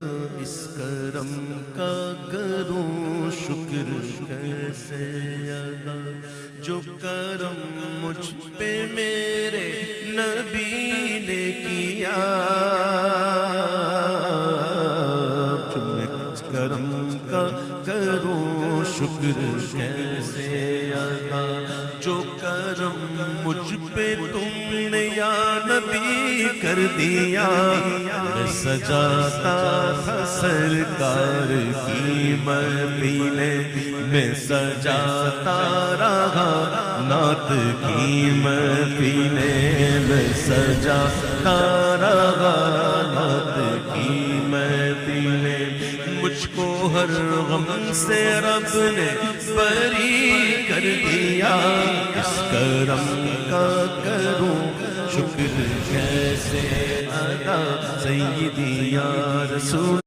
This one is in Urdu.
اس کرم کا کروں شکر کیسے ادا، جو کرم مجھ پہ میرے نبی نے کیا، جو میں اس کرم کا کروں شکر کیسے ادا، جو کرم مجھ پہ تم نے یا نبی کر دیا، میں سجاتا تھا سرکار کی محفلیں، میں سجاتا رہا نعت کی محفلیں، میں سجاتا رہا نعت کی محفلیں، مجھ کو ہر غم سے رب نے بری کر دیا، اس کرم کا کروں شکر کیسے ادا، سیدی یا رسول